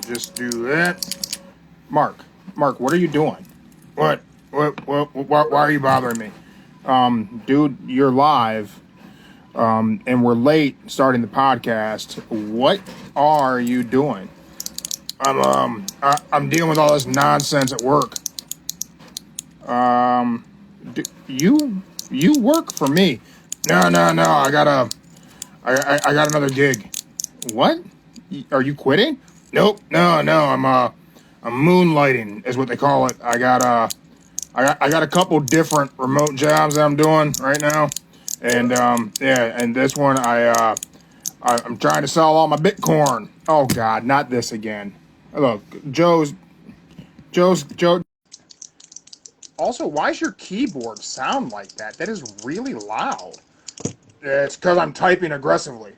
just do that. Mark, what are you doing? What, why are you bothering me? Dude, you're live, and we're late starting the podcast. What are you doing? I'm dealing with all this nonsense at work. You work for me? No. I got another gig. What? Are you quitting? Nope. No. I'm moonlighting is what they call it. I got a couple different remote jobs that I'm doing right now, and and this one I'm trying to sell all my Bitcoin. Oh God, not this again. Look, Joe. Also, why does your keyboard sound like that? That is really loud. It's because I'm typing aggressively.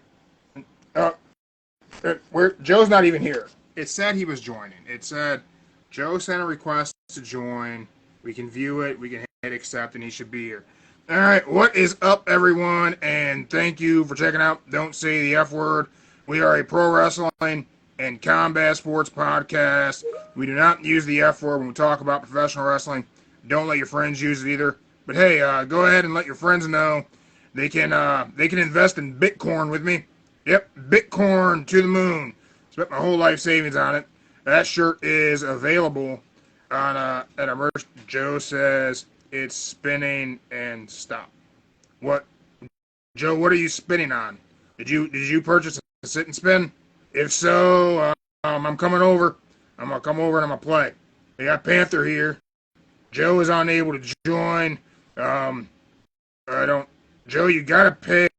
Joe's not even here. It said he was joining. It said Joe sent a request to join. We can view it. We can hit accept, and he should be here. All right, what is up, everyone? And thank you for checking out Don't Say the F Word. We are a pro wrestling and combat sports podcast. We do not use the F word when we talk about professional wrestling. Don't let your friends use it either. But hey, go ahead and let your friends know they can invest in Bitcoin with me. Yep, Bitcoin to the moon. Spent my whole life savings on it. That shirt is available on at our merch. Joe says it's spinning and stop. What, Joe? What are you spinning on? Did you purchase a sit and spin? If so, I'm coming over. I'm gonna come over and I'm gonna play. We got Panther here. Joe is unable to join. Joe, you gotta pay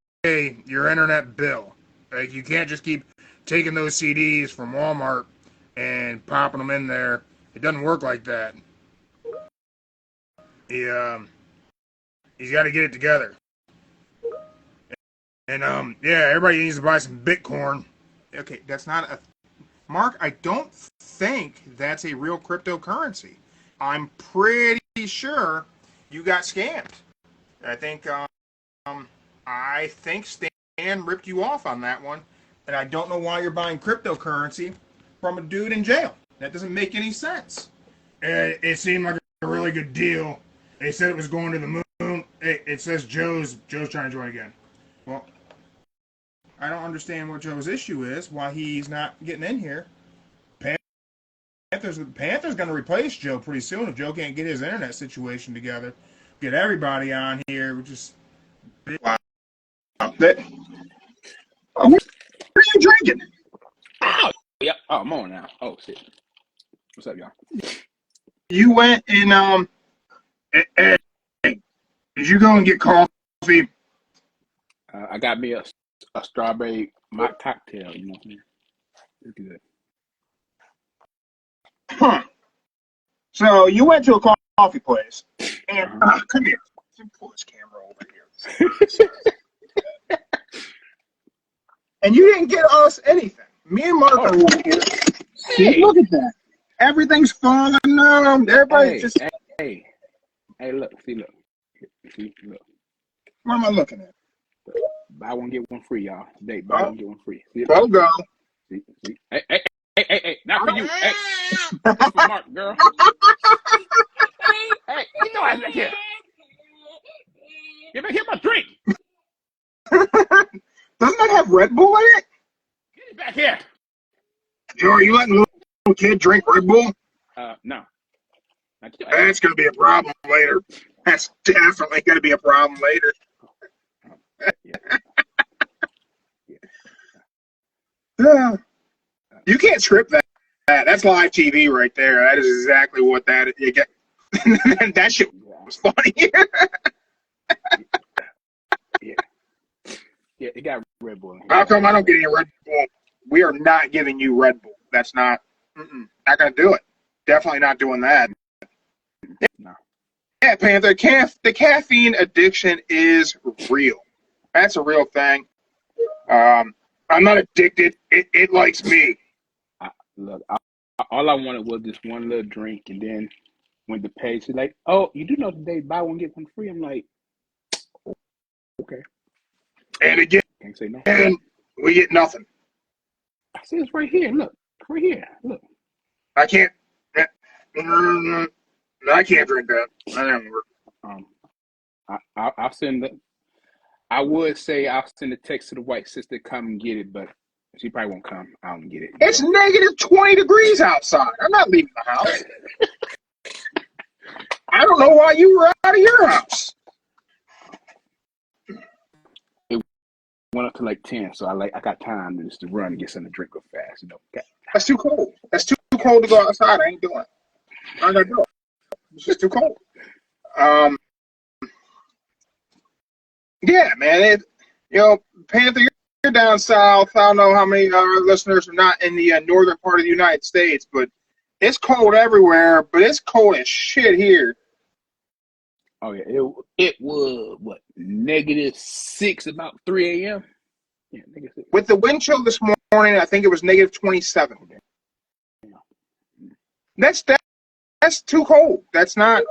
your internet bill. Like, you can't just keep taking those CDs from Walmart and popping them in there. It doesn't work like that. He's got to get it together. And everybody needs to buy some Bitcoin. Okay, that's not a Mark. I don't think that's a real cryptocurrency. I'm pretty sure you got scammed. I think Stan ripped you off on that one, and I don't know why you're buying cryptocurrency from a dude in jail. That doesn't make any sense. It seemed like a really good deal. They said it was going to the moon. It says Joe's trying to join again. Well, I don't understand what Joe's issue is, why he's not getting in here. Panther's going to replace Joe pretty soon if Joe can't get his internet situation together. Get everybody on here, which is wow. What are you drinking? Oh, yep. Oh, I'm on now. Oh, shit. What's up, y'all? You went and hey, did you go and get coffee? I got me a strawberry mock cocktail. You know what I mean? It's good. Huh. So you went to a coffee place, and come here. Let me pull this camera over here. And you didn't get us anything. Me and Mark are over here. See, look at that. Everything's falling down. Everybody's just. Hey, look. See, look. What am I looking at? Buy one, get one free, y'all. Today, buy one, get one free. See, go. See. Hey, not for you. Hey, that's for Mark, girl. Hey, you know I'm back here. Get back here, my drink. Doesn't that have Red Bull in it? Get it back here. Joe, are you letting a little kid drink Red Bull? No. That's going to be a problem later. That's definitely going to be a problem later. Yeah. You can't script that. That's live TV right there. That is exactly what that is. You get. That shit was funny. Yeah, it got Red Bull in here. How come I don't get any Red Bull? We are not giving you Red Bull. That's not going to do it. Definitely not doing that. No. Yeah, Panther, the caffeine addiction is real. That's a real thing. I'm not addicted. It likes me. Look, all I wanted was this one little drink, and then when the page is like, "Oh, you do know today buy one get one free," I'm like, oh, "Okay." And again, Can't say no. And we get nothing. I see it's right here. Look, Right here. Look. I can't. No, I can't drink that. I don't work. I'll send the. I would say I'll send a text to the white sister to come and get it, but she probably won't come. I don't get it. It's negative 20 degrees outside. I'm not leaving the house. I don't know why you were out of your house. It went up to like 10, so I got time just to run and get something to drink real fast. Okay. That's too cold. That's too cold to go outside. I ain't doing it. I'm not gonna do it. It's just too cold. Yeah, man. Panther, you're down south. I don't know how many listeners are not in the northern part of the United States, but it's cold everywhere. But it's cold as shit here. Oh yeah, it was what -6 about 3 a.m. Yeah, -6. With the wind chill this morning, I think it was negative 27. That's too cold. That's not.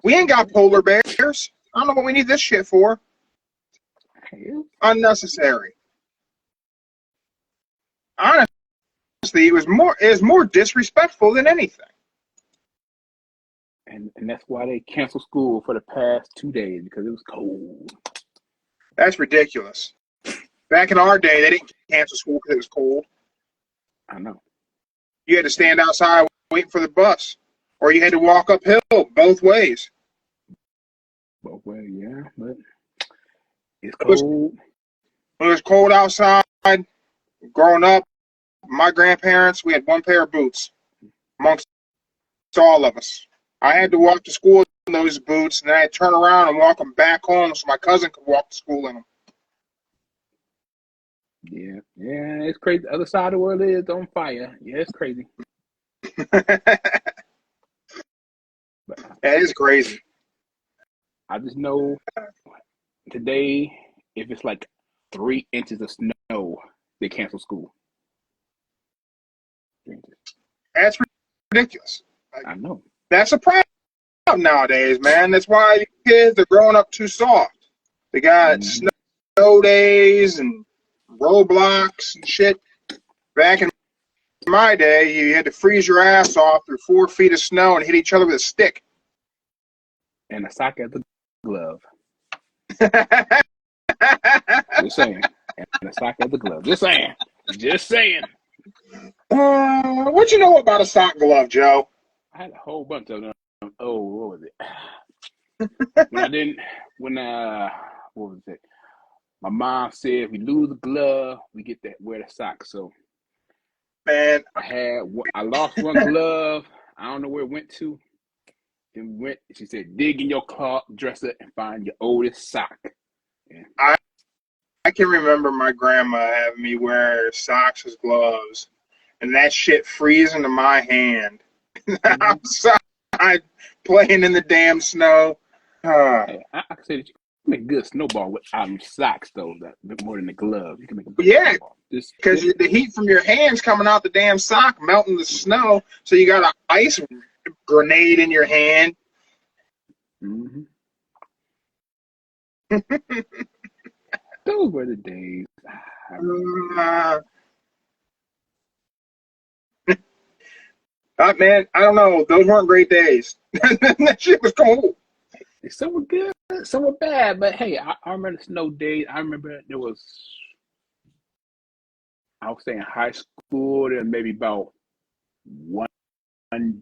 We ain't got polar bears. I don't know what we need this shit for. Unnecessary. Honestly, it was more disrespectful than anything. And that's why they canceled school for the past 2 days, because it was cold. That's ridiculous. Back in our day, they didn't cancel school because it was cold. I know. You had to stand outside waiting for the bus, or you had to walk uphill both ways. Both ways, yeah, but it's cold. It was cold outside. Growing up, my grandparents, we had one pair of boots amongst all of us. I had to walk to school in those boots, and then I'd turn around and walk them back home so my cousin could walk to school in them. Yeah, it's crazy. The other side of the world is on fire. Yeah, it's crazy. That is crazy. I just know today, if it's like 3 inches of snow, they cancel school. That's ridiculous. I know. That's a problem nowadays, man. That's why kids are growing up too soft. They got snow days and Roblox and shit. Back in my day, you had to freeze your ass off through 4 feet of snow and hit each other with a stick. And a sock as a glove. Just saying. And a sock as a glove. Just saying. What you know about a sock glove, Joe? I had a whole bunch of them. Oh, what was it? What was it? My mom said if we lose a glove, we get to wear the sock. So, man, I lost one glove. I don't know where it went to. She said, dig in your cloth dresser and find your oldest sock. Yeah. I can remember my grandma having me wear socks as gloves, and that shit freezing to my hand. Outside playing in the damn snow. Hey, I can say that you can make a good snowball with socks, though, that more than the glove. You can make a good snowball. Because the heat from your hands coming out the damn sock, melting the snow, so you got an ice grenade in your hand. Mm-hmm. Those were the days. Man, I don't know. Those weren't great days. That shit was cold. Some were good, some were bad. But hey, I remember the snow days. I remember there was, I would say in high school, there maybe about one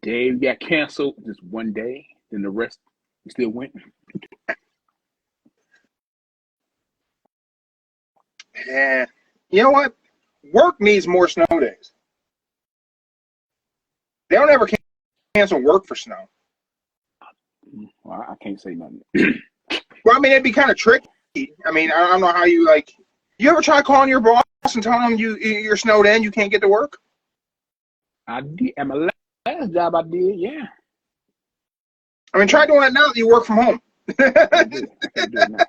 day we got canceled, just one day. Then the rest we still went. Yeah. You know what? Work needs more snow days. They don't ever cancel work for snow. Well, I can't say nothing. Well, I mean, it'd be kind of tricky. I mean, I don't know how you you ever try calling your boss and telling them you're snowed in, you can't get to work? I did. At my last job, I did, yeah. I mean, try doing it now that you work from home. I can't do it now.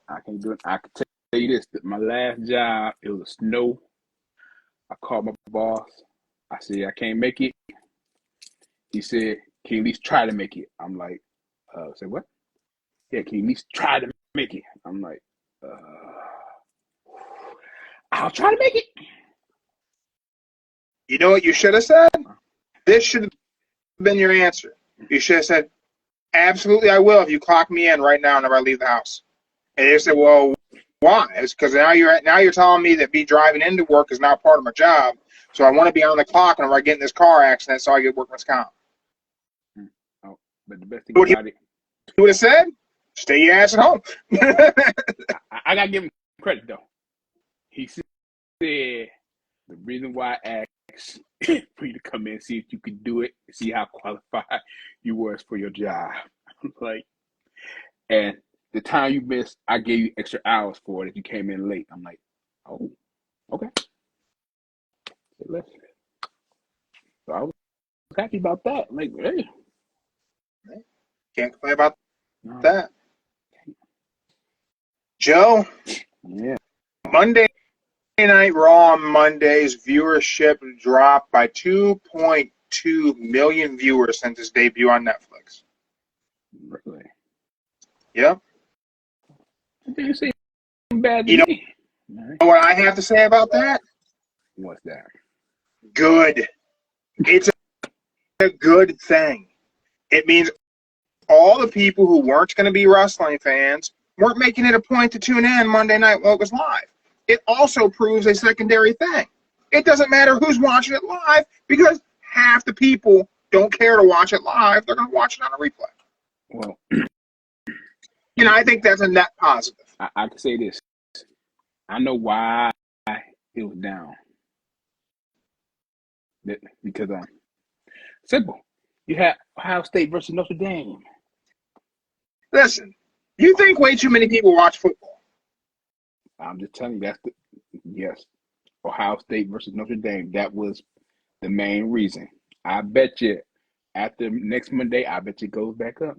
I can't do it. I can tell you this, that my last job, it was snow. I called my boss. I said, I can't make it. He said, can you at least try to make it? I'm like, say what? Yeah, can you at least try to make it? I'm like, I'll try to make it. You know what you should have said? This should have been your answer. You should have said, absolutely I will if you clock me in right now whenever I leave the house. And they said, well, why? It's because now you're telling me that me driving into work is not part of my job, so I want to be on the clock whenever I get in this car accident so I get workman's comp. Oh, but the best thing about it, you would have said, stay your ass at home. I got to give him credit, though. He said the reason why I asked for you to come in and see if you could do it, see how qualified you was for your job. Like, and the time you missed, I gave you extra hours for it if you came in late. I'm like, oh, okay. So I was happy about that. I'm like, hey. Can't complain about that. Joe, yeah. Monday Night Raw on Monday's viewership dropped by 2.2 million viewers since its debut on Netflix. Really? Yep. Didn't say bad to me. Know what I have to say about that? What's that? Good. It's a good thing. It means all the people who weren't going to be wrestling fans weren't making it a point to tune in Monday night while it was live. It also proves a secondary thing. It doesn't matter who's watching it live because half the people don't care to watch it live. They're going to watch it on a replay. Well, I think that's a net positive. I can say this. I know why it was down. Because simple. You had Ohio State versus Notre Dame. Listen, you think way too many people watch football. I'm just telling you, yes. Ohio State versus Notre Dame. That was the main reason. I bet you after next Monday, I bet you it goes back up.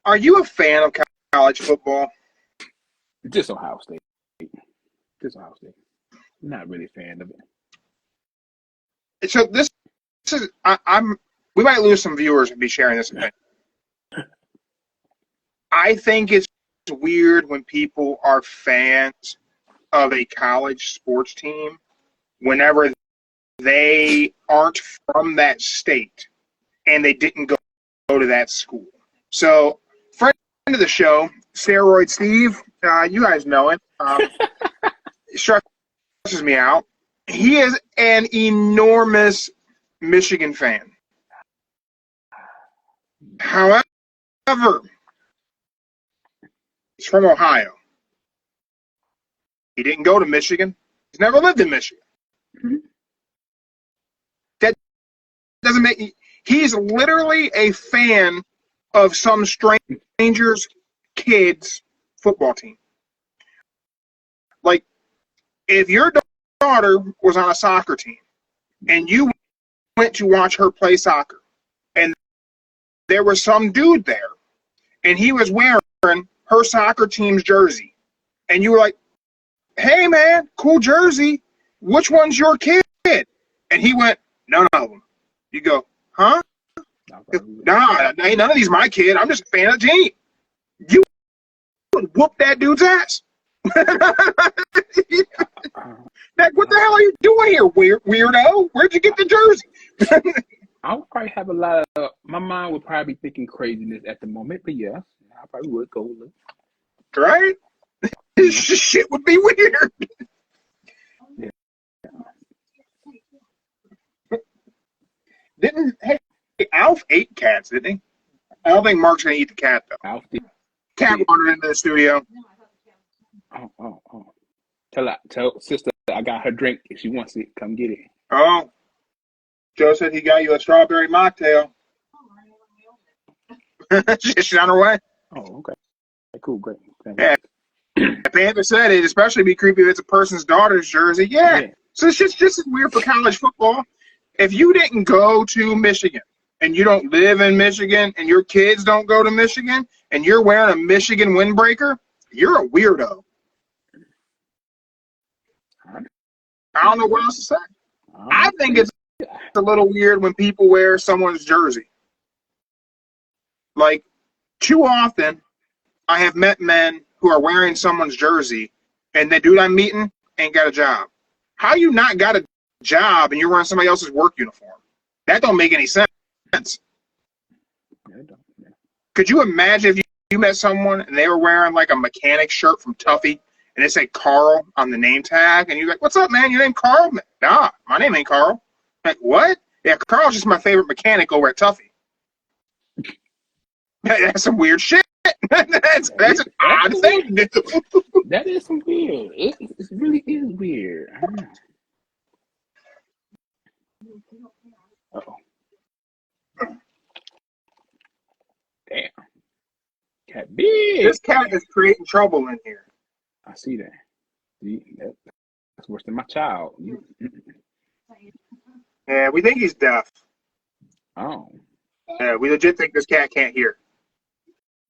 Are you a fan of college football? Just Ohio State. Just Ohio State. Not really a fan of it. So this is we might lose some viewers and be sharing this opinion. I think it's weird when people are fans of a college sports team whenever they aren't from that state and they didn't go to that school. So, friend of the show, Steroid Steve, you guys know him. Stresses me out. He is an enormous Michigan fan. However, he's from Ohio. He didn't go to Michigan. He's never lived in Michigan. Mm-hmm. That doesn't make – he's literally a fan of some stranger's kid's football team. Like, if your daughter was on a soccer team and you went to watch her play soccer and there was some dude there and he was wearing her soccer team's jersey and you were like, hey, man, cool jersey. Which one's your kid? And he went, none of them. You go, huh? Nah, ain't none of these my kid. I'm just a fan of the team. You would whoop that dude's ass. Like, what the hell are you doing here, weirdo? Where'd you get the jersey? I would probably have a lot of my mind would probably be thinking craziness at the moment, but yes, I probably would go with it. Right? This shit would be weird. Yeah. Hey, Alf ate cats, didn't he? I don't think Mark's gonna eat the cat though. Alf did. Cat wandered into the studio. Oh. Tell sister I got her drink. If she wants it, come get it. Oh. Joe said he got you a strawberry mocktail. She's on her way. Oh, okay. Cool, great. Yeah. Panta said it'd especially be creepy if it's a person's daughter's jersey. Yeah. So it's just as weird for college football. If you didn't go to Michigan and you don't live in Michigan and your kids don't go to Michigan and you're wearing a Michigan windbreaker, you're a weirdo. I don't know what else to say. I think it's a little weird when people wear someone's jersey. Like, too often, I have met men who are wearing someone's jersey, and the dude I'm meeting ain't got a job. How you not got a job and you're wearing somebody else's work uniform. That don't make any sense. Yeah, yeah. Could you imagine if you met someone and they were wearing like a mechanic shirt from Tuffy and it said Carl on the name tag and you're like, what's up, man? Your name Carl? Nah, my name ain't Carl. Like, what? Yeah, Carl's just my favorite mechanic over at Tuffy. That's some weird shit. That's an odd thing. That is some weird. It really is weird. Uh-oh. Damn. Cat big. This cat is creating trouble in here. I see that. That's worse than my child. Yeah, we think he's deaf. Oh. Yeah, we legit think this cat can't hear.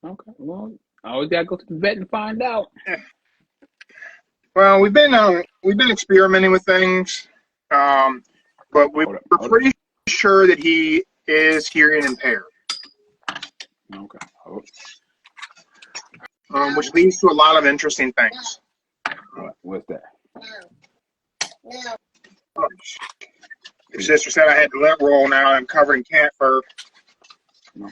Okay. Well, I always gotta go to the vet and find out. Well, we've been experimenting with things, but we're pretty sure that he is hearing impaired. Okay. Which leads to a lot of interesting things. What's that? No. Your sister said I had to let roll now. I'm covering cat fur.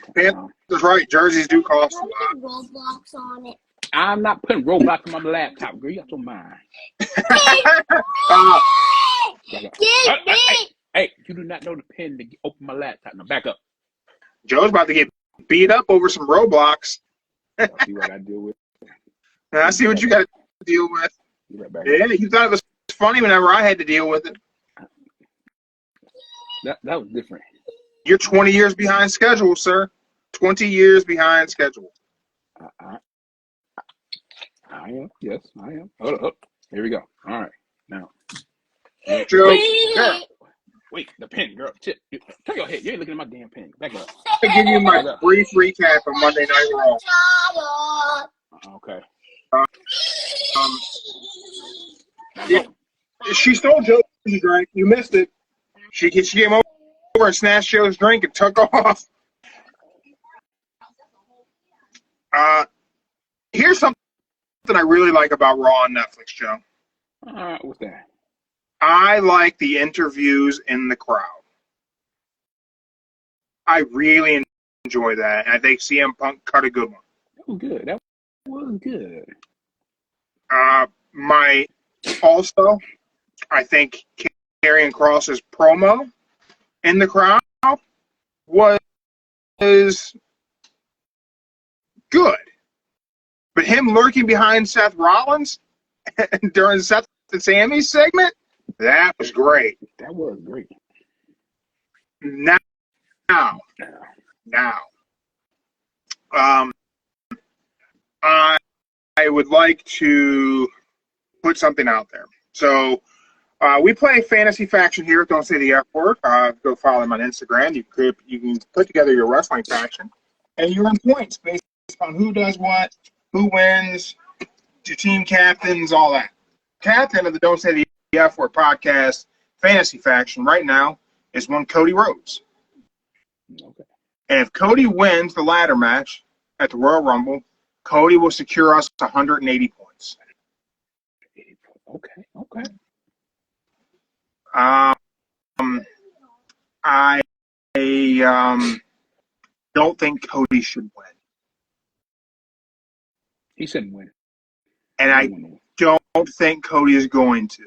Okay. That's right. Jerseys do cost a lot. Roblox on it. I'm not putting Roblox on my laptop, girl. You got your mind. Hey, you do not know the pin to open my laptop. Now back up. Joe's about to get beat up over some Roblox. I see what I deal with. I see what you got to deal with. Yeah, you thought it was funny whenever I had to deal with it. That was different. You're 20 years behind schedule, sir. 20 years behind schedule. I am. Yes, I am. Hold up. Here we go. All right. Now. Joe. Wait, the pen, girl. Turn your head. You ain't looking at my damn pen. Back up. I'll give you my brief recap of Monday Night Raw. Okay. Yeah, she stole Joe's drink. You missed it. She came over and snatched Joe's drink and took off. Here's something I really like about Raw on Netflix, Joe. What's that? I like the interviews in the crowd. I really enjoy that. And I think CM Punk cut a good one. That was good. That was good. I think Karrion Kross's promo in the crowd was good. But him lurking behind Seth Rollins during Seth and Sammy's segment, that was great. That was great. Now, I would like to put something out there. So we play Fantasy Faction here. Don't say the F word. Go follow them on Instagram. You can put together your wrestling faction, and you earn points based on who does what, who wins, your team captains, all that. Captain of the Don't Say the F Word podcast Fantasy Faction right now is one Cody Rhodes. Okay. And if Cody wins the ladder match at the Royal Rumble, Cody will secure us 180 points. Okay. I don't think Cody should win. He shouldn't win. And I don't think Cody is going to.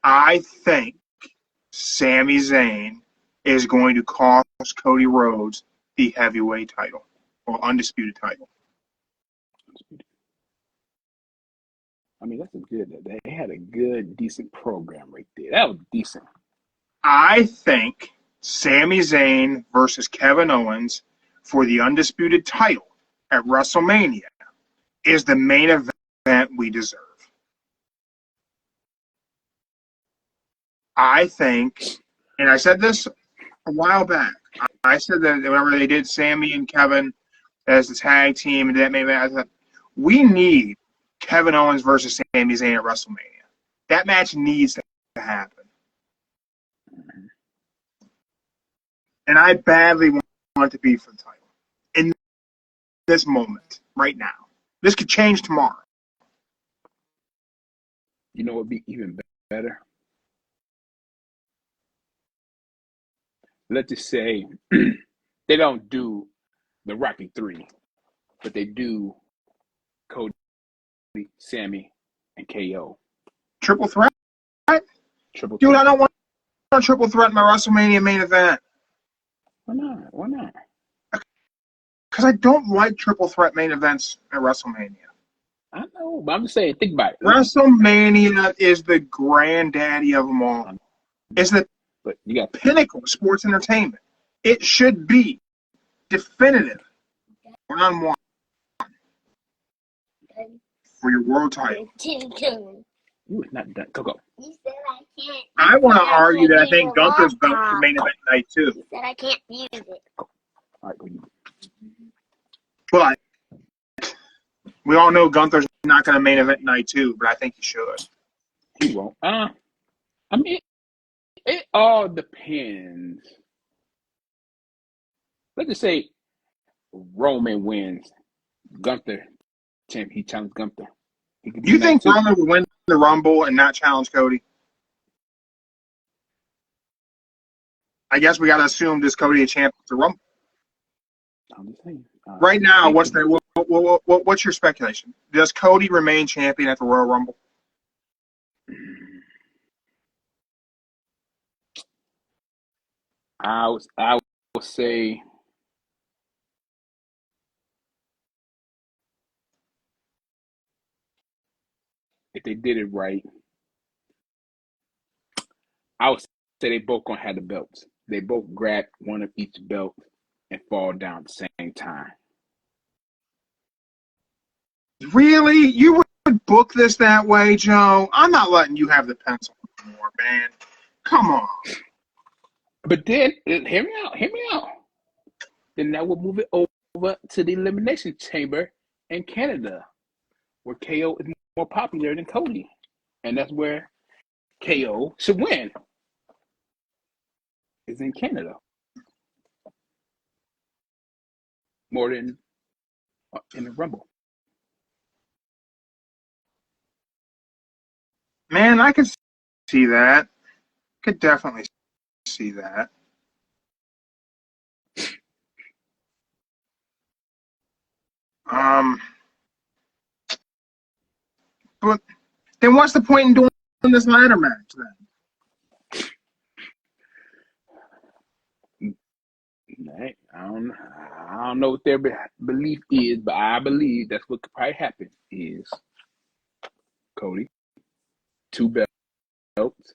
I think Sami Zayn is going to cost Cody Rhodes the heavyweight title or undisputed title. I mean, that's they had a good, decent program right there. That was decent. I think Sami Zayn versus Kevin Owens for the undisputed title at WrestleMania is the main event we deserve. I think, and I said this a while back, I said that whenever they did Sami and Kevin as the tag team and that main event, I thought, we need Kevin Owens versus Sami Zayn at WrestleMania. That match needs to happen. And I badly want it to be for the title. In this moment, right now. This could change tomorrow. You know what would be even better? let's just say they don't do the Rocky 3, but they do Cody, Sami, and KO. Triple threat? Triple Dude, threat. I don't want a triple threat in my WrestleMania main event. Why not? Why not? Because I don't like triple threat main events at WrestleMania. I know, but I'm just saying, think about it. WrestleMania is the granddaddy of them all. It's the But you got pinnacle of sports entertainment. It should be definitive. One-on-one for your world title. you was not done. Go. You said I can't. I want to argue that I think Gunther's belt for main event night too. You said I can't use it. All right, go. But we all know Gunther's not going to main event night too, but I think he should. He won't. I mean, it all depends. Let's just say Roman wins. Gunther, he challenged Gunther. You think Roman would win the Rumble and not challenge Cody? I guess we got to assume this Cody a champ of the Rumble. I'm just saying. Right now, what's your speculation? Does Cody remain champion at the Royal Rumble? I would say if they did it right, I would say they both gonna have the belts. They both grab one of each belt and fall down at the same time. Really? You would book this that way, Joe? I'm not letting you have the pencil anymore, man. Come on. But then, hear me out. Then that will move it over to the Elimination Chamber in Canada, where KO is more popular than Cody. And that's where KO should win. Is in Canada. More than in the Rumble. Man, I could see that. Could definitely see that. But then what's the point in doing this ladder match then? I don't know what their belief is, but I believe that's what could probably happen is Cody, 2 belts,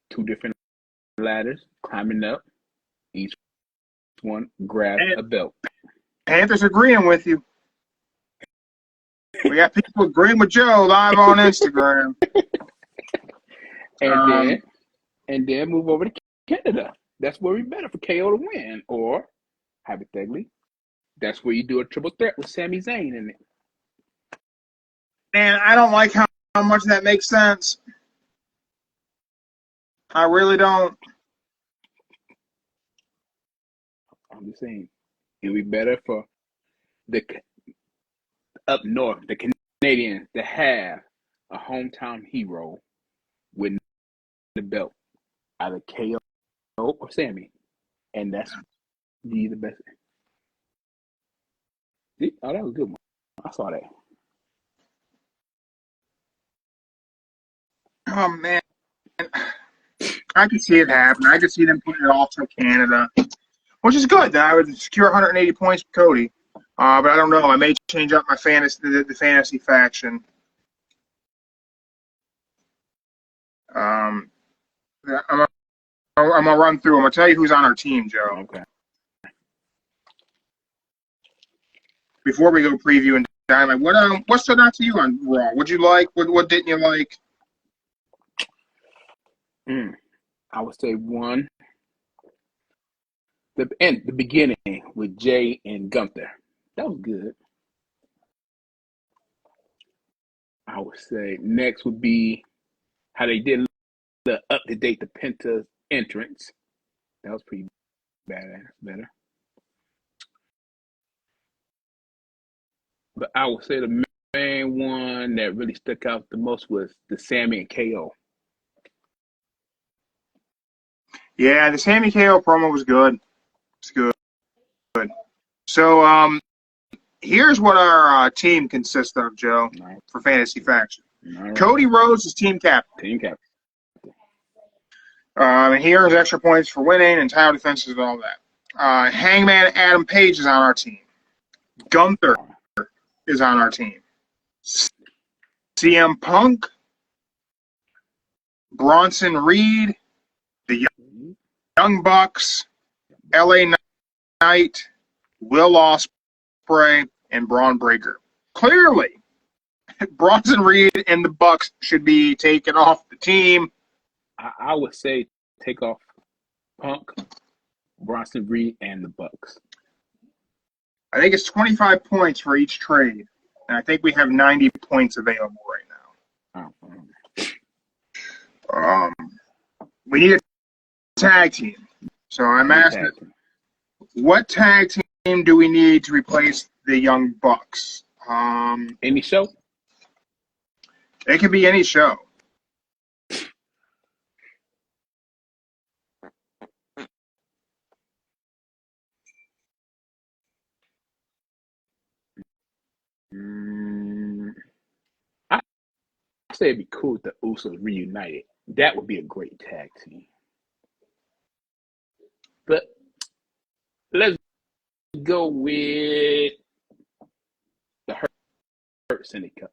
2 different ladders, climbing up, each one grab a belt. Panthers agreeing with you. We got people agreeing with Joe live on Instagram. and then move over to Canada. That's where we better for KO to win. Or, hypothetically, that's where you do a triple threat with Sami Zayn in it. And I don't like how much that makes sense. I really don't. I'm just saying, it'll be better for the up north, the Canadians, to have a hometown hero with the belt, either KO or Sami, and that's the best. See? Oh, that was a good one. I saw that. Oh man, I could see it happen. I could see them putting it off to Canada, which is good. Then I would secure 180 points for Cody. But I don't know. I may change up my the fantasy faction. I'm gonna run through. I'm gonna tell you who's on our team, Joe. Okay. Before we go preview and Dynamite, what stood out to you on Raw? What'd you like? What didn't you like? I would say one. The beginning with Jay and Gunther. That was good. I would say next would be how they did the up-to-date the Penta entrance. That was pretty better. But I would say the main one that really stuck out the most was the Sami and KO. Yeah, the Sami KO promo was good. It's good. So, here's what our team consists of, Joe, Right. for Fantasy Faction. Right. Cody Rhodes is team captain. Team captain. And he earns extra points for winning and title defenses and all that. Hangman Adam Page is on our team. Gunther is on our team. CM Punk, Bronson Reed, the Young Bucks, LA Knight, Will Ospreay, and Braun Breaker. Clearly, Bronson Reed and the Bucks should be taken off the team. I would say take off Punk, Bronson Reed, and the Bucks. I think it's 25 points for each trade, and I think we have 90 points available right now. We need a tag team. So I'm asking, what tag team do we need to replace the Young Bucks? Any show? It could be any show. I say it'd be cool if the Usos reunited. That would be a great tag team. But let's go with the Hurt Syndicate.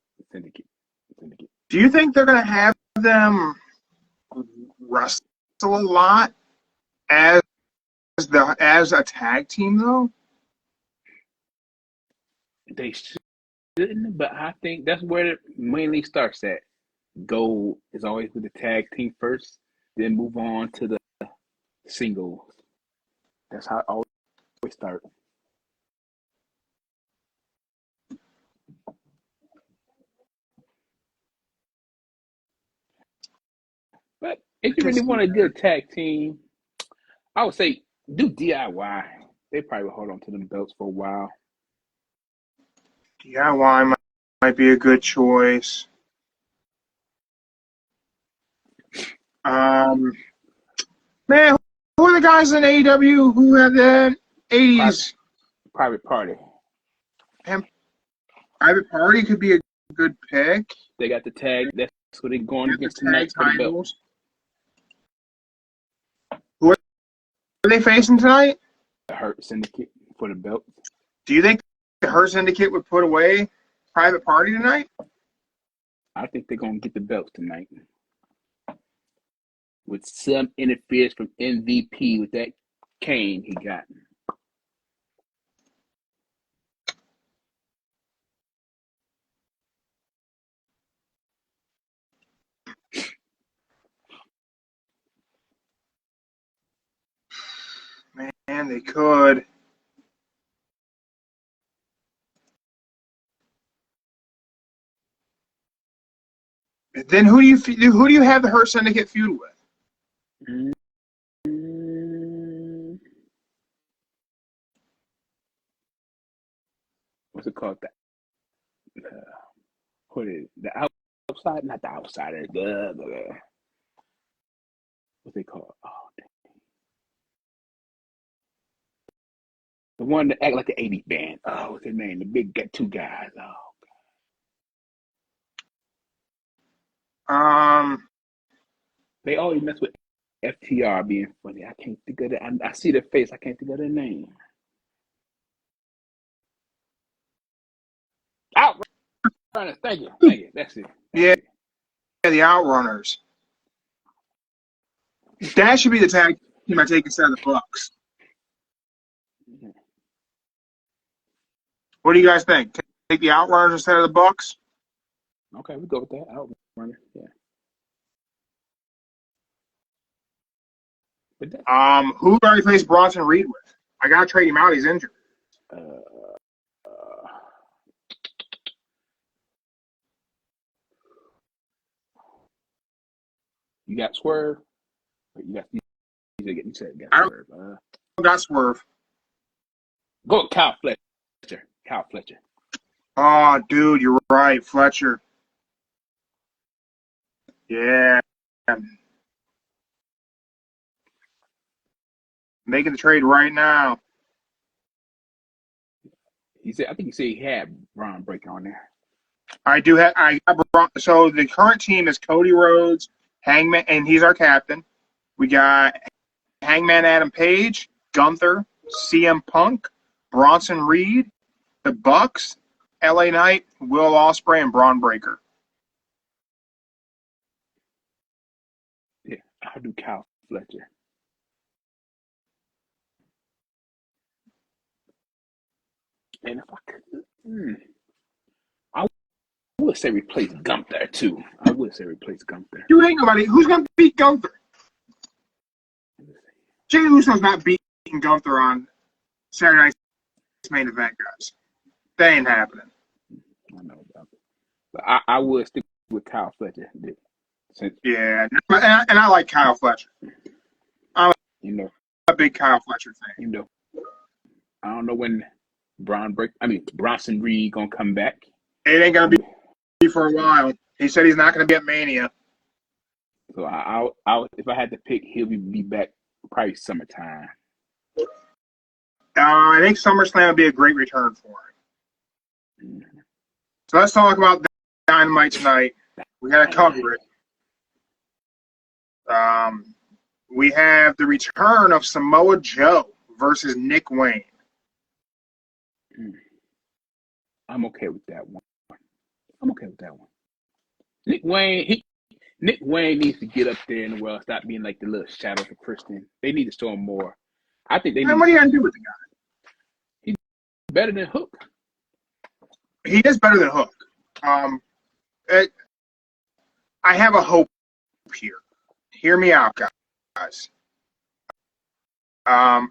Do you think they're going to have them wrestle a lot as a tag team, though? They shouldn't, but I think that's where it mainly starts at. Goal is always with the tag team first, then move on to the singles. That's how it always starts. But if you really want a good tag team, I would say do DIY. They probably will hold on to them belts for a while. DIY might be a good choice. Man, who are the guys in AEW who have the 80s? Private Party. Private Party could be a good pick. They got the tag. That's what they're going against tonight for the belt. Who are they facing tonight? The Hurt Syndicate for the belt. Do you think the Hurt Syndicate would put away Private Party tonight? I think they're going to get the belts tonight. With some interference from MVP with that cane he got. Man, they could. Then who do you have the Hurt Syndicate feud with? What's it called? What is it? The outside? Not the outsider. What's it called? Oh, dang. The one that act like the 80s band. Oh, what's his name? The big two guys. Oh. They always mess with FTR being funny. I can't think of it. I see their face. I can't think of their name. Outrunners. Thank you. That's it. Yeah, the Outrunners. That should be the tag team I take instead of the Bucks. What do you guys think? Take the Outrunners instead of the Bucks? Okay, we go with that. Outrunners. Yeah. Who do I replace Bronson Reed with? I gotta trade him out. He's injured. You got Swerve. You said you got Swerve. I got Swerve. Go with Kyle Fletcher. Kyle Fletcher. Oh, dude, you're right, Fletcher. Yeah. Making the trade right now. I think he said he had Braun Breaker on there. I do have. So the current team is Cody Rhodes, Hangman, and he's our captain. We got Hangman Adam Page, Gunther, CM Punk, Bronson Reed, the Bucks, LA Knight, Will Ospreay, and Braun Breaker. Yeah, I'll do Kyle Fletcher. And if I could, I would say replace Gunther too. Gunther. You ain't nobody. Who's going to beat Gunther? Jey Uso's not beating Gunther on Saturday Night's main event, guys. That ain't happening. I know about it. But I would stick with Kyle Fletcher. Yeah, and I like Kyle Fletcher. I'm a big Kyle Fletcher fan. I don't know when Bronson Reed gonna come back. It ain't gonna be for a while. He said he's not gonna be at Mania. So I if I had to pick, he'll be back probably summertime. I think SummerSlam would be a great return for him. Mm-hmm. So let's talk about Dynamite tonight. We gotta cover it. We have the return of Samoa Joe versus Nick Wayne. I'm okay with that one. Nick Wayne needs to get up there in the world, stop being like the little shadow for Christian. They need to show him more. I think they. What are you gonna do with the guy? He's better than Hook. He is better than Hook. I have a hope here. Hear me out, guys. I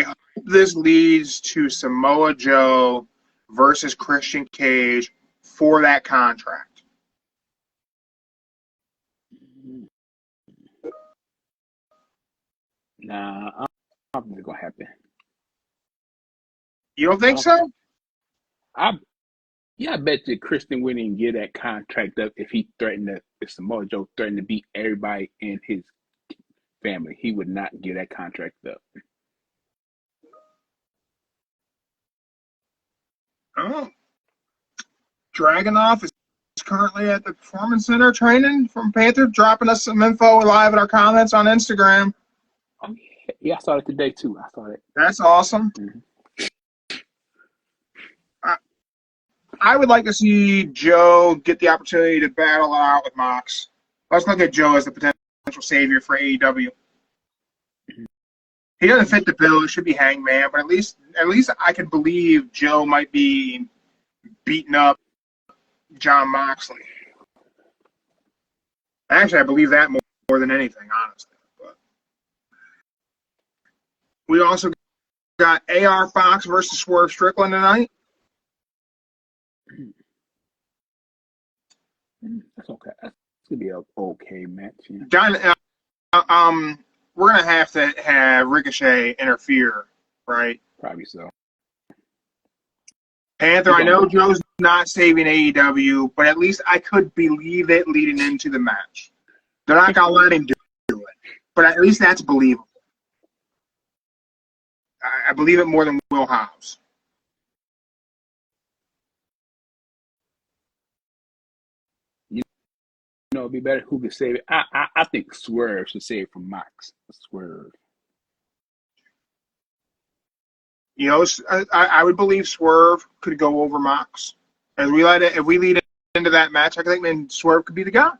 hope this leads to Samoa Joe versus Christian Cage for that contract. Nah, I don't think it's gonna happen. You don't think so? I bet you Christian wouldn't get that contract up if Samoa Joe threatened to beat everybody in his family. He would not get that contract up. Oh. Dragunov is currently at the Performance Center training from Panther, dropping us some info live in our comments on Instagram. Oh, yeah, I saw it today, too. I saw it. That's awesome. Mm-hmm. I would like to see Joe get the opportunity to battle it out with Mox. Let's look at Joe as the potential savior for AEW. He doesn't fit the bill. It should be Hangman, but at least I could believe Joe might be beating up Jon Moxley. Actually, I believe that more than anything, honestly. But we also got AR Fox versus Swerve Strickland tonight. That's okay. That's gonna be an okay match. Yeah. We're gonna have to have Ricochet interfere, right? Probably so. Panther, I know Joe's not saving AEW, but at least I could believe it leading into the match. They're not gonna let him do it, but at least that's believable. I believe it more than Will Hobbs. It'd be better who could save it. I think Swerve should save it from Mox. Swerve. I would believe Swerve could go over Mox. If we lead into that match, I think then Swerve could be the guy.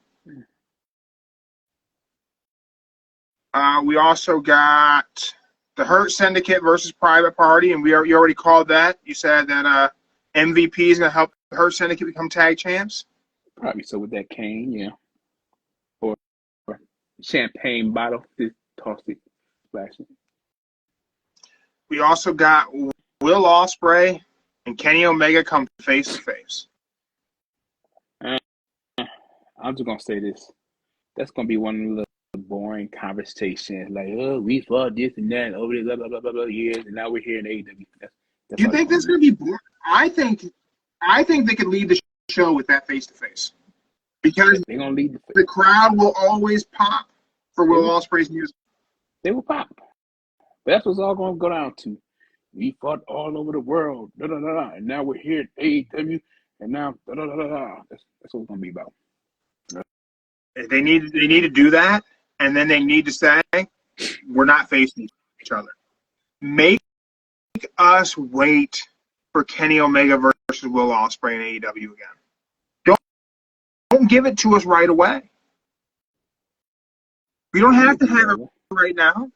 We also got the Hurt Syndicate versus Private Party, and you already called that. You said that MVP is going to help the Hurt Syndicate become tag champs. Probably so with that cane, yeah. Or champagne bottle, just toss it, splash it. We also got Will Ospreay and Kenny Omega come face to face. I'm just gonna say this. That's gonna be one of the boring conversations. Like, oh, we fought this and that over this blah blah blah years, and now we're here in AEW. You think that's gonna be boring? I think they could lead the show with that face to face because they're gonna lead the crowd will always pop for Will Ospreay's music. They will pop. But that's what's all going to go down to. We fought all over the world, and now we're here at AEW, and now That's what it's going to be about. They need to do that, and then they need to say, we're not facing each other. Make us wait for Kenny Omega versus Will Ospreay in AEW again. Don't give it to us right away. We don't have to have it right now.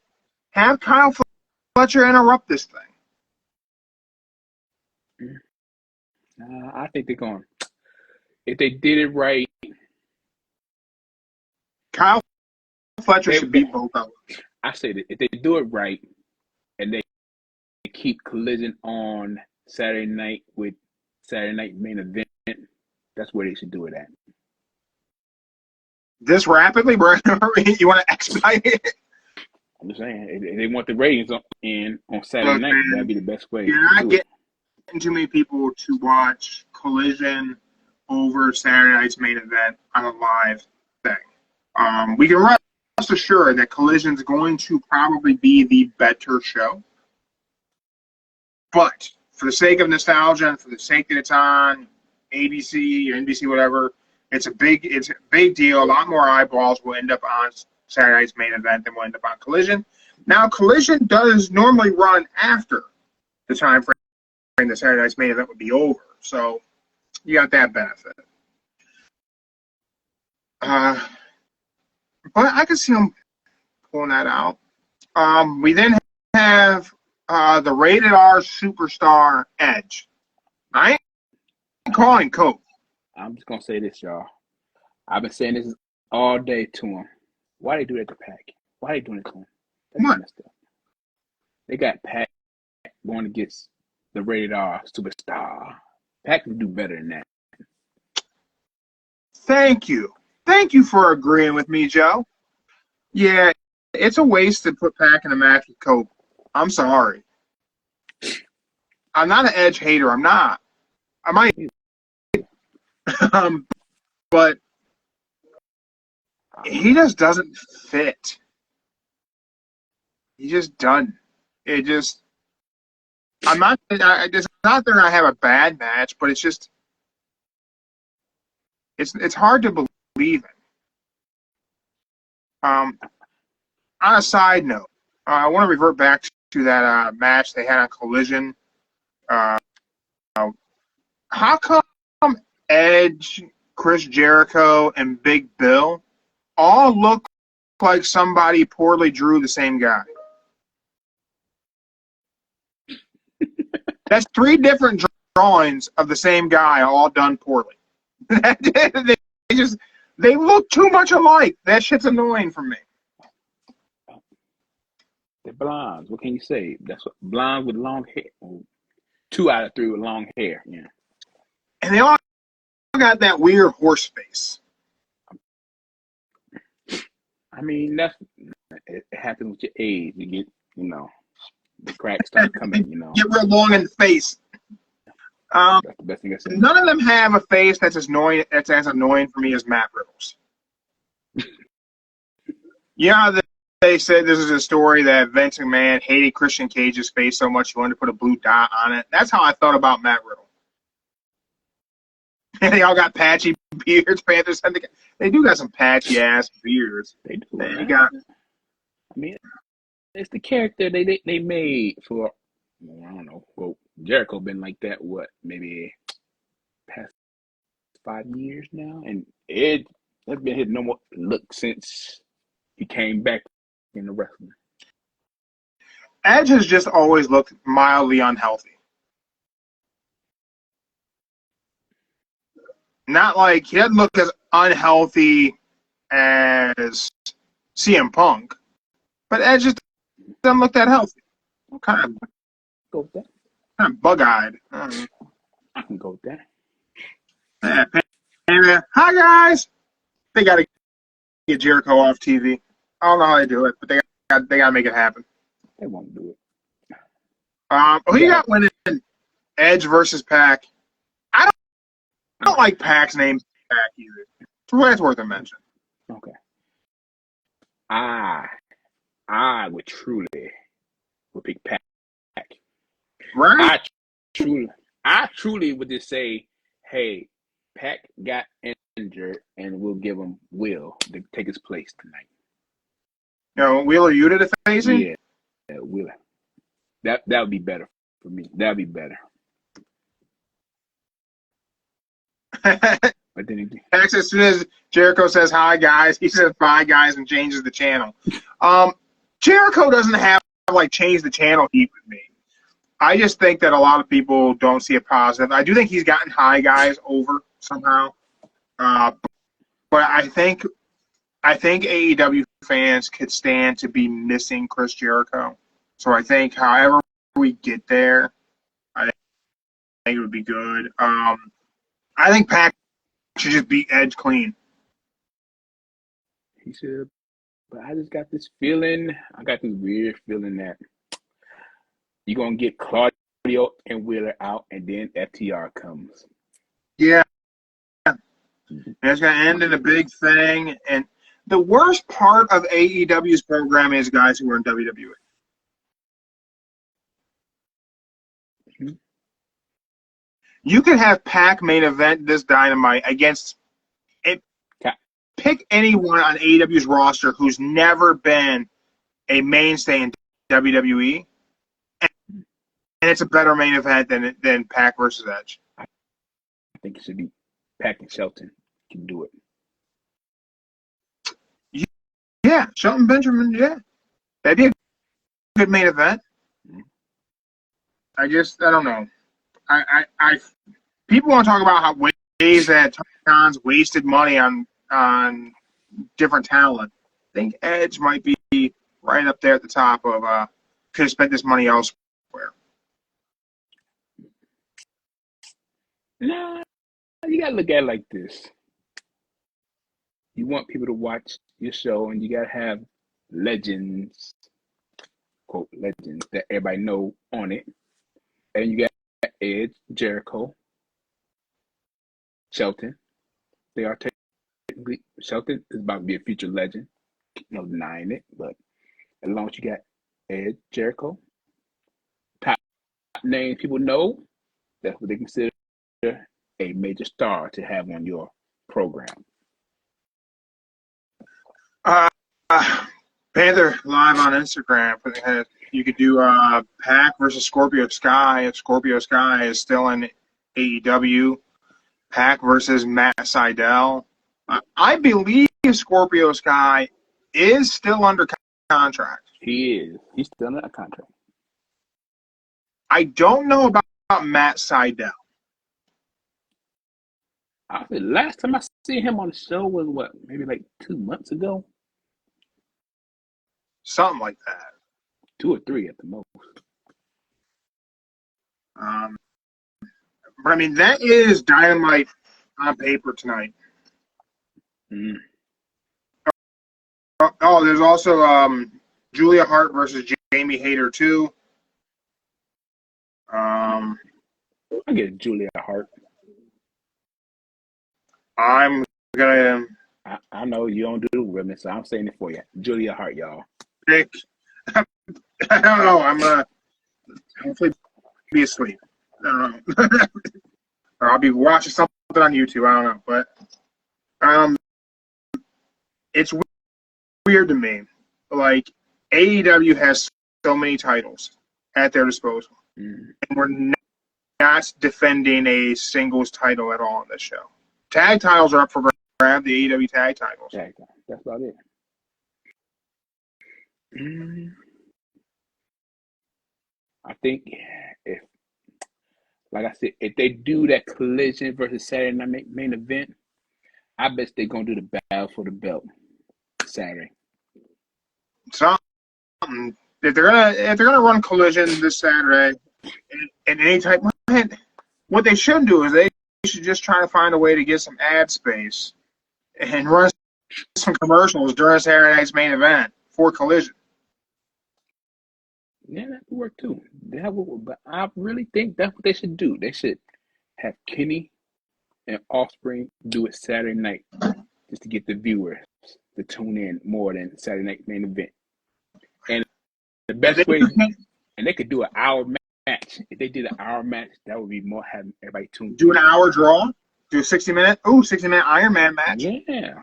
Have Kyle Fletcher interrupt this thing. I think they're going. If they did it right, Kyle Fletcher should beat both of them. I say that if they do it right, and they keep Collision on Saturday night with Saturday night main event, that's where they should do it at. This rapidly, bro? You want to expedite it? I'm just saying, if they want the ratings in on Saturday night, that'd be the best way. You're not getting too many people to watch Collision over Saturday night's main event on a live thing. We can rest assured that Collision's going to probably be the better show. But for the sake of nostalgia and for the sake that it's on ABC or NBC, whatever, it's a big deal. A lot more eyeballs will end up on Saturday night's main event than will end up on Collision. Now, Collision does normally run after the time frame the Saturday night's main event would be over. So you got that benefit. But I can see them pulling that out. We then have the rated R superstar Edge. I ain't calling Coke. I'm just going to say this, y'all. I've been saying this all day to him. Why they do that to Pac? Why they doing it to him? That's messed up. They got Pac going against the rated R superstar. Pac can do better than that. Thank you. Thank you for agreeing with me, Joe. Yeah, it's a waste to put Pac in a match with Coke. I'm sorry. I'm not an Edge hater. I'm not. I might. But he just doesn't fit. He just doesn't. It just. I'm not. It's not that I have a bad match, but it's just. It's hard to believe in. On a side note, I want to revert back to that match they had on Collision. How come Edge, Chris Jericho, and Big Bill all look like somebody poorly drew the same guy? That's 3 different drawings of the same guy, all done poorly. They look too much alike. That shit's annoying for me. They're blondes. What can you say? That's what blondes with long hair. 2 out of 3 with long hair. Yeah. And they all got that weird horse face. I mean, it happens with your age. You get, the cracks start coming. Get real long in the face. That's the best thing I said. None of them have a face that's as annoying for me as Matt Riddle's. They said this is a story that Vince McMahon hated Christian Cage's face so much he wanted to put a blue dot on it. That's how I thought about Matt Riddle. And they all got patchy beards. Panthers, they do got some patchy ass beards. They do. They got. I mean, it's the character they made for. I don't know. Well, Jericho been like that. What, maybe past 5 years now, and Ed has been his normal look since he came back in the wrestling. Edge has just always looked mildly unhealthy. Not like he doesn't look as unhealthy as CM Punk, but Edge just doesn't look that healthy. Kind of go with that. Kind of bug-eyed. I can go with that. Yeah. Hi guys. They got to get Jericho off TV. I don't know how they do it, but they got to make it happen. They won't do it. Who you got winning? Edge versus Pac. I don't like Pac's name Pac either. It's worth a mention. Okay. I would truly would pick Pac. Right? I truly would just say, hey, Pac got injured, and we'll give him Will to take his place tonight. You know, Wheeler Yuta to face him? Yeah, Will. That would be better for me. That would be better. But then again, As soon as Jericho says hi guys, he says bye guys and changes the channel. Jericho doesn't have like change the channel heat with me. I just think that a lot of people don't see it positive. I do think he's gotten hi guys over somehow, but I think AEW fans could stand to be missing Chris Jericho. So I think however we get there, I think it would be good. I think Pac should just beat Edge clean. he should. But I just got this feeling. I got this weird feeling that you're gonna get Claudio and Wheeler out, and then FTR comes. Yeah. And it's going to end in a big thing. And the worst part of AEW's program is guys who are in WWE. Mm-hmm. You could have Pac main event this Dynamite against it. Pick anyone on AEW's roster who's never been a mainstay in WWE, and it's a better main event than Pac versus Edge. I think it should be Pac and Shelton can do it. Yeah, Shelton Benjamin, yeah. That'd be a good main event. Mm-hmm. I don't know. I people want to talk about how ways that Tony Khan's wasted money on different talent. I think Edge might be right up there at the top of could have spent this money elsewhere. Nah, you gotta look at it like this. You want people to watch your show, and you gotta have legends, quote legends, that everybody know on it. And you got Edge, Jericho, Shelton. They are technically Shelton is about to be a future legend. No denying it, but as long as you got Edge, Jericho, top names people know, that's what they consider a major star to have on your program. Panther live on Instagram. You could do Pac versus Scorpio Sky if Scorpio Sky is still in AEW. Pac versus Matt Sydal. I believe Scorpio Sky is still under contract. He is. He's still under contract. I don't know about Matt Sydal. Last time I seen him on the show was what, maybe like 2 months ago? Something like that. 2 or 3 at the most. But I mean, that is Dynamite on paper tonight. Mm. Oh, there's also Julia Hart versus Jamie Hayter too. I get Julia Hart. I'm gonna. I know you don't do women, so I'm saying it for you. Julia Hart, y'all. Pick. I don't know. I'm gonna hopefully be asleep. I don't know. Or I'll be watching something on YouTube. I don't know, but it's weird to me. Like AEW has so many titles at their disposal, and we're not defending a singles title at all on this show. Tag titles are up for grab. The AEW tag titles. That's about it. I think if, like I said, if they do that Collision versus Saturday Night main event, I bet they're gonna do the battle for the belt Saturday. Something. If they're gonna run Collision this Saturday, in any type, what they should do is they should just try to find a way to get some ad space and run some commercials during Saturday night's main event for Collision. Yeah, that would work too. But I really think that's what they should do. They should have Kenny and Offspring do it Saturday night just to get the viewers to tune in more than Saturday night main event. And the best way, And they could do an hour match. If they did an hour match, that would be more having everybody tuned. Do an hour draw. Do a 60-minute. Ooh, 60-minute Iron Man match. Yeah.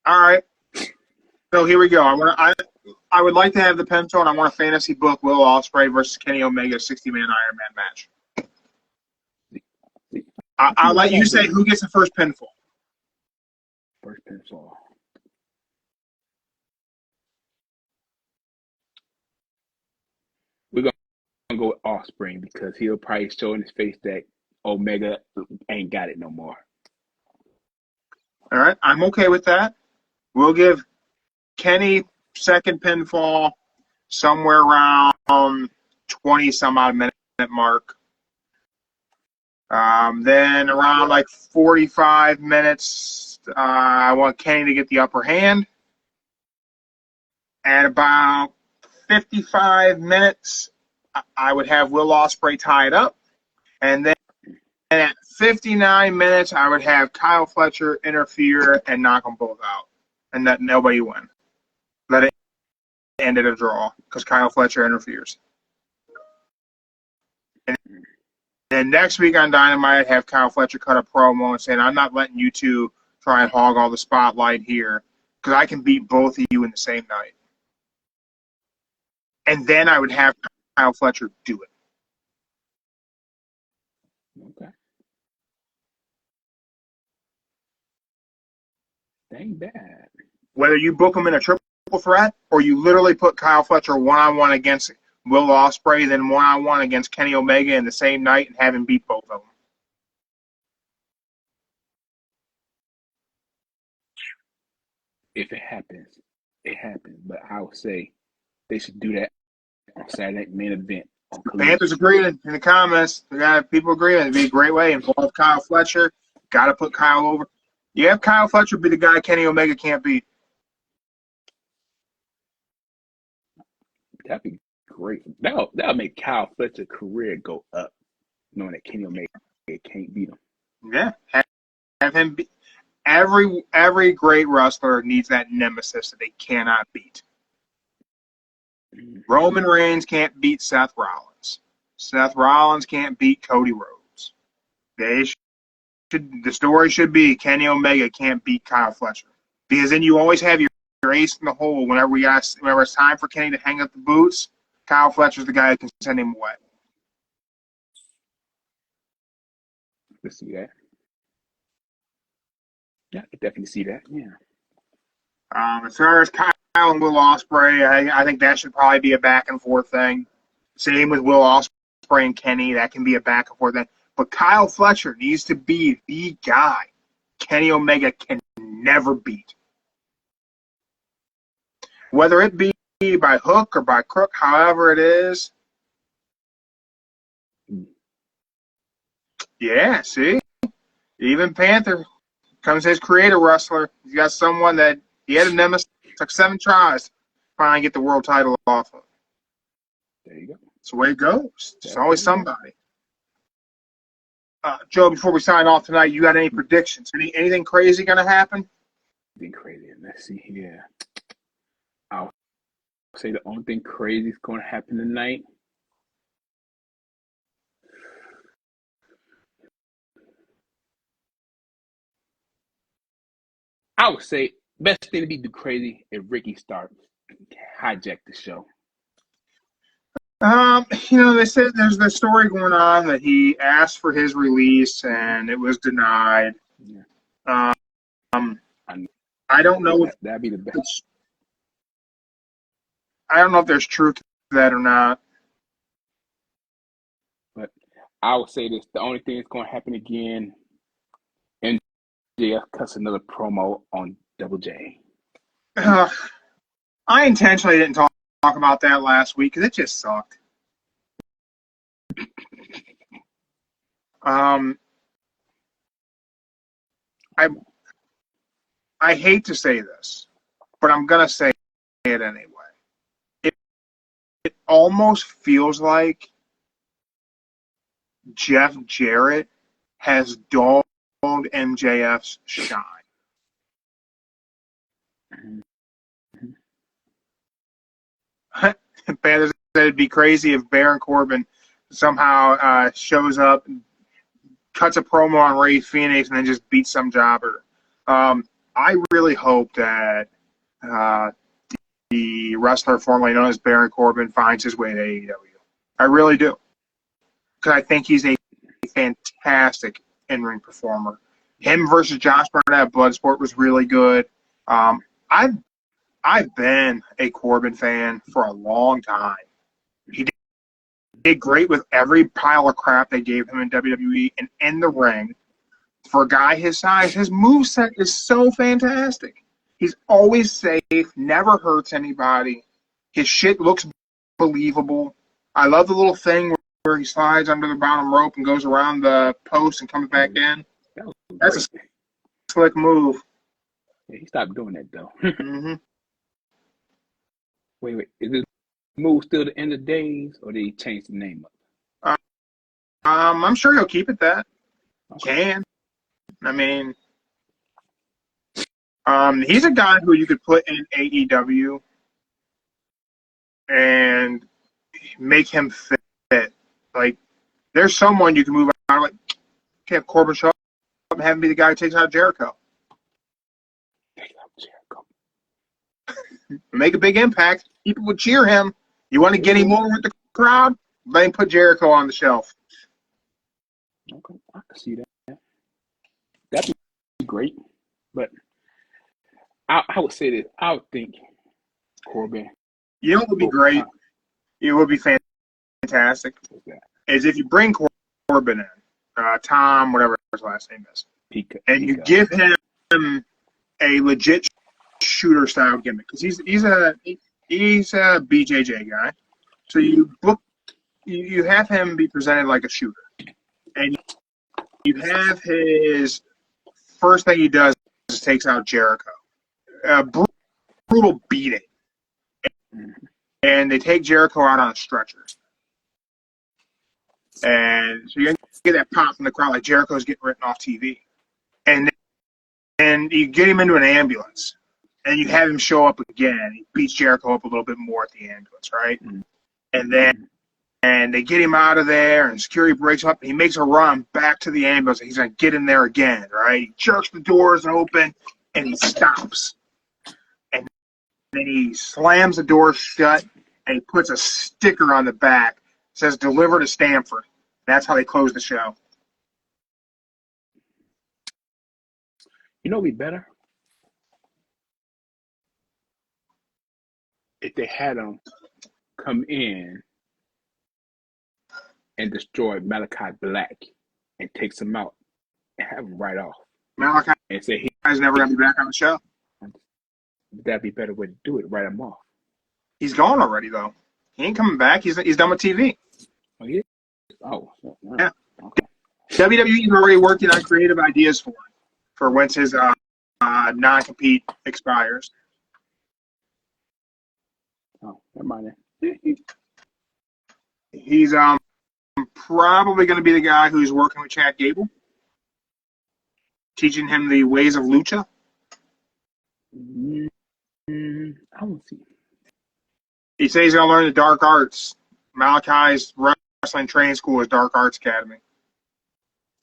All right. So here we go. I would like to have the Penta, and I want a fantasy book Will Ospreay versus Kenny Omega 60-man Iron Man match. I'll let you say who gets the first pinfall. First pinfall. We're gonna go with Ospreay because he'll probably show in his face that Omega ain't got it no more. All right, I'm okay with that. We'll give Kenny second pinfall somewhere around 20 some odd minute mark. Then around like 45 minutes, I want Kenny to get the upper hand. At about 55 minutes, I would have Will Ospreay tied up. And then at 59 minutes, I would have Kyle Fletcher interfere and knock them both out. And let nobody win. Let it end at a draw because Kyle Fletcher interferes. And then next week on Dynamite, I'd have Kyle Fletcher cut a promo and saying, I'm not letting you two try and hog all the spotlight here because I can beat both of you in the same night. And then I would have Kyle Fletcher do it. Okay. Dang bad. Whether you book him in a triple threat or you literally put Kyle Fletcher one-on-one against Will Ospreay, then one-on-one against Kenny Omega in the same night and have him beat both of them. If it happens, it happens. But I would say they should do that on Saturday main event. Panthers agreed in the comments. We got people agreeing. It'd be a great way. Involve Kyle Fletcher. Got to put Kyle over. You have Kyle Fletcher be the guy Kenny Omega can't beat. That'd be great. That'll make Kyle Fletcher's career go up, knowing that Kenny Omega can't beat him. Yeah, have him beat. Every great wrestler needs that nemesis that they cannot beat. Roman Reigns can't beat Seth Rollins. Seth Rollins can't beat Cody Rhodes. The story should be Kenny Omega can't beat Kyle Fletcher. Because then you always have your ace in the hole whenever it's time for Kenny to hang up the boots. Kyle Fletcher's the guy who can send him away. Let's see that. Yeah, I can definitely see that. Yeah. As far as Kyle and Will Ospreay, I think that should probably be a back and forth thing. Same with Will Ospreay and Kenny, that can be a back and forth thing. But Kyle Fletcher needs to be the guy Kenny Omega can never beat. Whether it be by hook or by crook, however it is. Yeah, see? Even Panther comes his creator wrestler. He's got someone that he had a nemesis. Took 7 tries to finally get the world title off of. There you go. That's the way it goes. It's always somebody. Joe, before we sign off tonight, you got any predictions? Anything crazy going to happen? Anything crazy? Let's see here. I'll say the only thing crazy is going to happen tonight. I would say best thing to be do crazy if Ricky starts hijack the show. They said there's the story going on that he asked for his release and it was denied. Yeah. I don't know if that'd be the best. I don't know if there's truth to that or not. But I would say this: the only thing that's going to happen again, MJF cuts another promo on Double J. I intentionally didn't talk about that last week because it just sucked. I hate to say this, but I'm gonna say it anyway. It almost feels like Jeff Jarrett has dulled MJF's shine. Panthers said it'd be crazy if Baron Corbin somehow shows up, cuts a promo on Rey Fenix, and then just beats some jobber. I really hope that the wrestler formerly known as Baron Corbin finds his way to AEW. I really do. Because I think he's a fantastic in-ring performer. Him versus Josh Barnett Bloodsport was really good. I've been a Corbin fan for a long time. He did great with every pile of crap they gave him in WWE and in the ring. For a guy his size, his moveset is so fantastic. He's always safe, never hurts anybody. His shit looks believable. I love the little thing where he slides under the bottom rope and goes around the post and comes back in. That's a slick move. Yeah, he stopped doing that, though. Mm-hmm. Wait. Is this move still the End of Days, or did he change the name up? I'm sure he'll keep it that. Okay. Can. I mean, he's a guy who you could put in AEW and make him fit. Like, there's someone you can move out. Like, have Corbin show up and have him be the guy who takes out Jericho. Make a big impact. People would cheer him. You want to get him over with the crowd? Let him put Jericho on the shelf. Okay, I can see that. That'd be great. But I would say this. I would think Corbin. You know what would be great? It would be fantastic. Is if you bring Corbin in, Tom, whatever his last name is, and you give him a legit shooter style gimmick, because he's a BJJ guy. So you have him be presented like a shooter, and you have his first thing he does is takes out Jericho, brutal beating, and they take Jericho out on a stretcher, and so you get that pop from the crowd like Jericho's getting written off TV, and you get him into an ambulance. And you have him show up again. He beats Jericho up a little bit more at the ambulance, right? And they get him out of there, and security breaks up, and he makes a run back to the ambulance, and he's going to get in there again, right? He jerks the doors open, and he stops. And then he slams the door shut, and he puts a sticker on the back that says, "Deliver to Stamford." That's how they close the show. You know what would be better? If they had him come in and destroy Malachi Black and takes him out and have him right off. Malachi and say he's never going to be back on the show. That'd be a better way to do it, write him off. He's gone already, though. He ain't coming back. He's done with TV. Oh, yeah? Oh. Yeah. Okay. WWE's already working on creative ideas for once his non-compete expires. Oh, never mind that. He's probably going to be the guy who's working with Chad Gable, teaching him the ways of lucha. I don't see. He says he's going to learn the dark arts. Malachi's wrestling training school is Dark Arts Academy.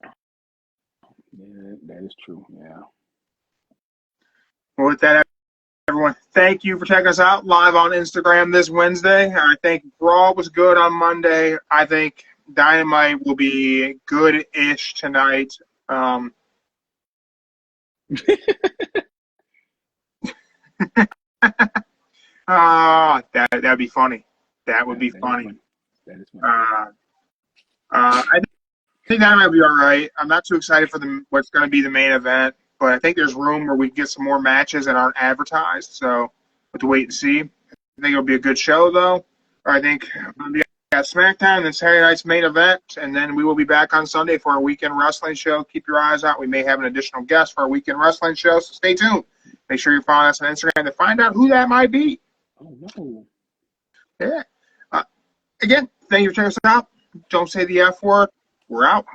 Yeah, that is true. Yeah. Well, with that, everyone, thank you for checking us out live on Instagram this Wednesday. I think Raw was good on Monday. I think Dynamite will be good-ish tonight. That'd be funny. That would be funny. That is funny. I think that might be all right. I'm not too excited for what's going to be the main event, but I think there's room where we can get some more matches that aren't advertised. So we'll have to wait and see. I think it'll be a good show, though. I think we got SmackDown and then Saturday night's main event, and then we will be back on Sunday for our weekend wrestling show. Keep your eyes out. We may have an additional guest for our weekend wrestling show, so stay tuned. Make sure you're following us on Instagram to find out who that might be. Oh, no. Yeah. Again, thank you for checking us out. Don't say the F word. We're out.